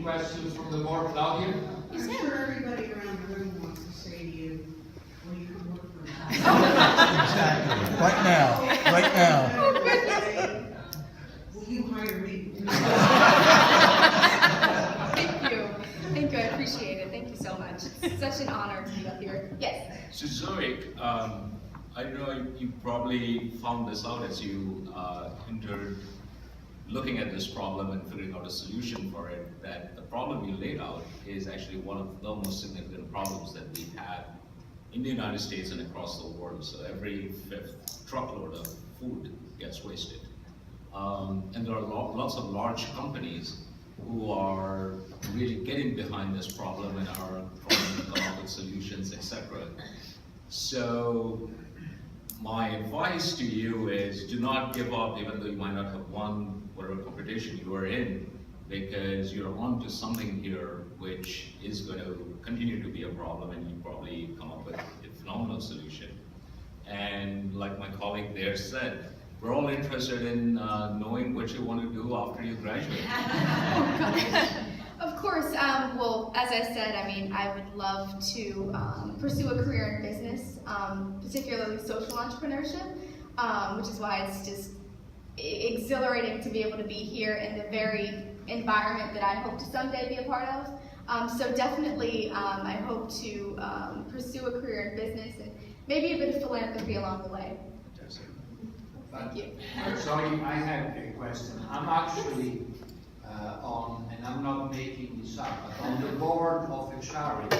questions from the board? Claudia? I'm sure everybody around the room wants to say to you, well, you can work for us. Exactly. Right now. Will you hire me? Thank you, I appreciate it, thank you so much. It's such an honor to be up here. Yes? So Zoe, I know you probably found this out as you entered looking at this problem and figuring out a solution for it, that the problem you laid out is actually one of the most significant problems that we have in the United States and across the world. So every fifth truckload of food gets wasted. And there are lots of large companies who are really getting behind this problem and are trying to come up with solutions, etc. So my advice to you is do not give up, even though you might not have won whatever competition you are in, because you're onto something here which is going to continue to be a problem, and you probably come up with a phenomenal solution. And like my colleague there said, we're all interested in knowing what you want to do after you graduate. Of course, well, as I said, I mean, I would love to pursue a career in business, particularly social entrepreneurship, which is why it's just exhilarating to be able to be here in the very environment that I hope to someday be a part of. So definitely, I hope to pursue a career in business and maybe a bit of philanthropy along the way. Thank you. Sorry, I have a question. I'm actually and I'm not making this up, but on the board of a charity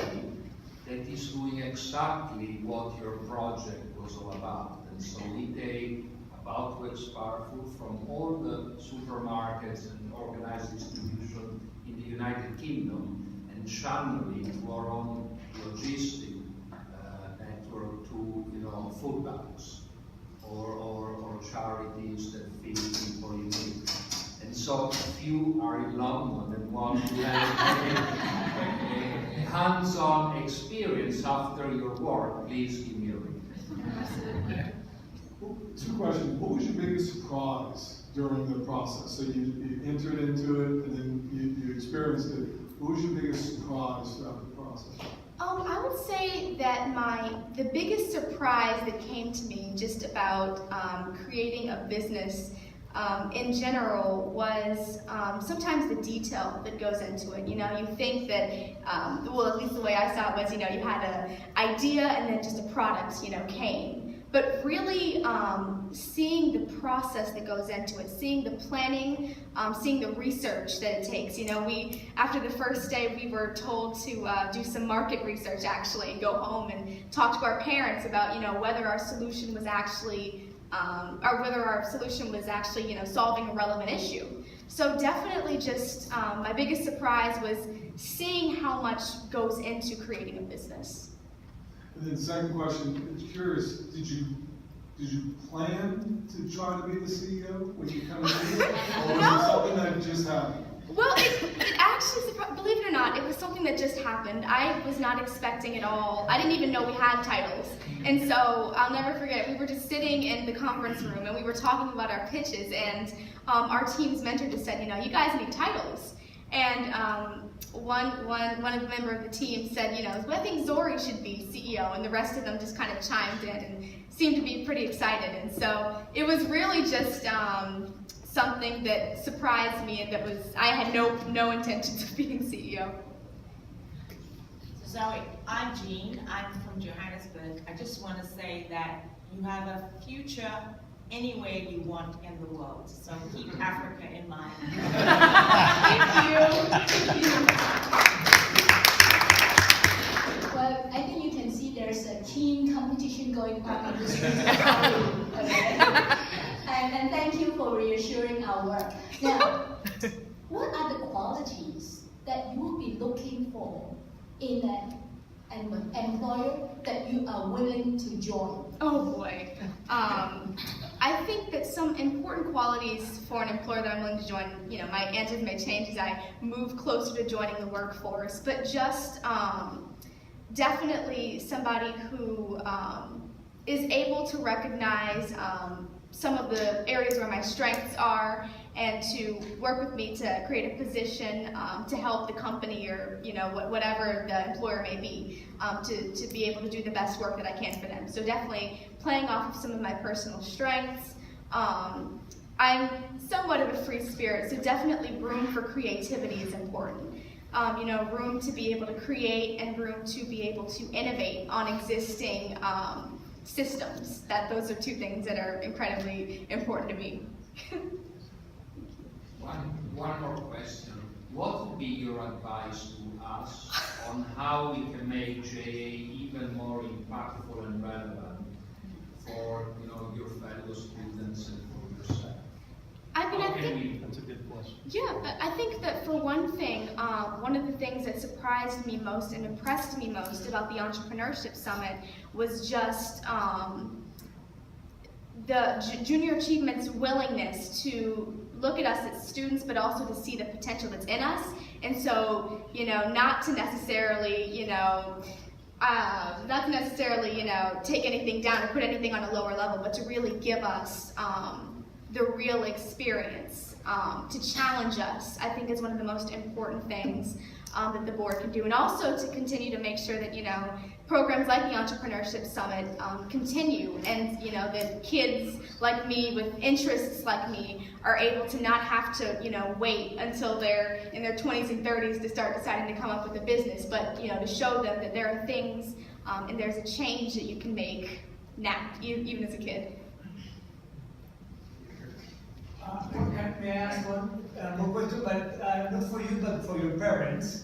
that is doing exactly what your project was all about. And so we take about to expire food from all the supermarkets and organized distribution in the United Kingdom and channel it to our own logistic network to, food banks or charities that feed people in need. And so if you are in London and want to have a hands-on experience after your work, please give me a ring. Two questions. What was your biggest surprise during the process? So you entered into it and then you experienced it. What was your biggest surprise throughout the process? I would say that the biggest surprise that came to me just about creating a business in general was sometimes the detail that goes into it. You think that, well, at least the way I saw it was, you had an idea and then just a product, came. But really seeing the process that goes into it, seeing the planning, seeing the research that it takes. After the first day, we were told to do some market research actually, and go home and talk to our parents about, whether our solution was actually solving a relevant issue. So definitely just my biggest surprise was seeing how much goes into creating a business. And then second question, I'm curious, did you plan to try to be the CEO when you come in? Or was it something that just happened? Well, it actually, believe it or not, it was something that just happened. I was not expecting it all. I didn't even know we had titles. And so I'll never forget, we were just sitting in the conference room and we were talking about our pitches, and our team's mentor just said, you guys need titles. And one of the members of the team said, well, I think Zoree should be CEO, and the rest of them just kind of chimed in and seemed to be pretty excited. And so it was really just something that surprised me, and I had no intentions of being CEO. Zoe, I'm Jean. I'm from Johannesburg. I just want to say that you have a future anywhere you want in the world. So keep Africa in mind. Thank you. Well, I think you can see there's a keen competition going on in this room. Okay? And thank you for reassuring our work. Now, what are the qualities that you will be looking for in an employer that you are willing to join? Oh boy. I think that some important qualities for an employer that I'm willing to join, my answers may change as I move closer to joining the workforce, but just definitely somebody who is able to recognize some of the areas where my strengths are, and to work with me to create a position to help the company or whatever the employer may be to be able to do the best work that I can for them. So definitely playing off of some of my personal strengths. I'm somewhat of a free spirit, so definitely room for creativity is important. Room to be able to create and room to be able to innovate on existing systems. Those are two things that are incredibly important to me. One more question. What would be your advice to us on how we can make JA even more impactful and relevant for your fellow students and for yourself? That's a good question. Yeah, I think that for one thing, one of the things that surprised me most and impressed me most about the Entrepreneurship Summit was just the Junior Achievement's willingness to look at us as students, but also to see the potential that's in us. And so, not to necessarily, take anything down or put anything on a lower level, but to really give us the real experience, to challenge us, I think is one of the most important things that the board can do. And also to continue to make sure that, programs like the Entrepreneurship Summit continue, and that kids like me with interests like me are able to not have to wait until they're in their 20s and 30s to start deciding to come up with a business, but to show them that there are things and there's a change that you can make now, even as a kid. May I ask one more question, but not for you, but for your parents?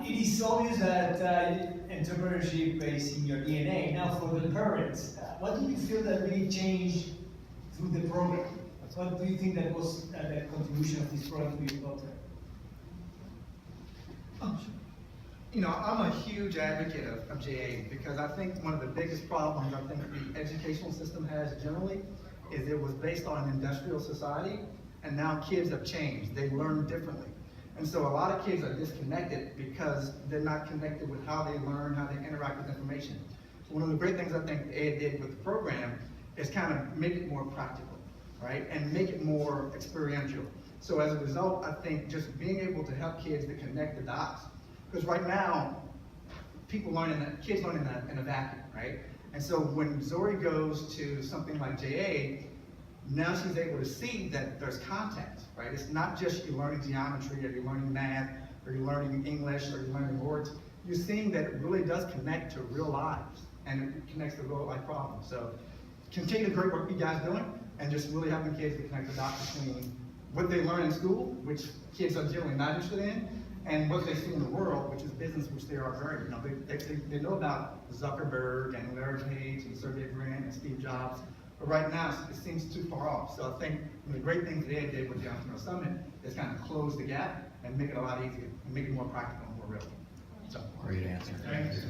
It is obvious that entrepreneurship is in your DNA. Now, for the parents, what do you feel that really changed through the program? What do you think that was the contribution of this program to your daughter? I'm a huge advocate of JA because I think one of the biggest problems I think the educational system has generally is it was based on an industrial society, and now kids have changed. They learn differently. And so a lot of kids are disconnected because they're not connected with how they learn, how they interact with information. So one of the great things I think Ed did with the program is kind of make it more practical, right? And make it more experiential. So as a result, I think just being able to help kids to connect the dots. Because right now, kids learn in a vacuum, right? And so when Zoree goes to something like JA, now she's able to see that there's context, right? It's not just you're learning geometry or you're learning math or you're learning English or you're learning words. You're seeing that it really does connect to real lives and it connects to real life problems. So continue the great work you guys are doing and just really helping kids to connect the dots between what they learn in school, which kids are generally not interested in, and what they see in the world, which is business, which they are very, they know about Zuckerberg and Larry Page and Sergey Brin and Steve Jobs, but right now it seems too far off. So I think one of the great things they did with the Entrepreneur Summit is kind of close the gap and make it a lot easier and make it more practical and more real. So, Great answer. Thanks.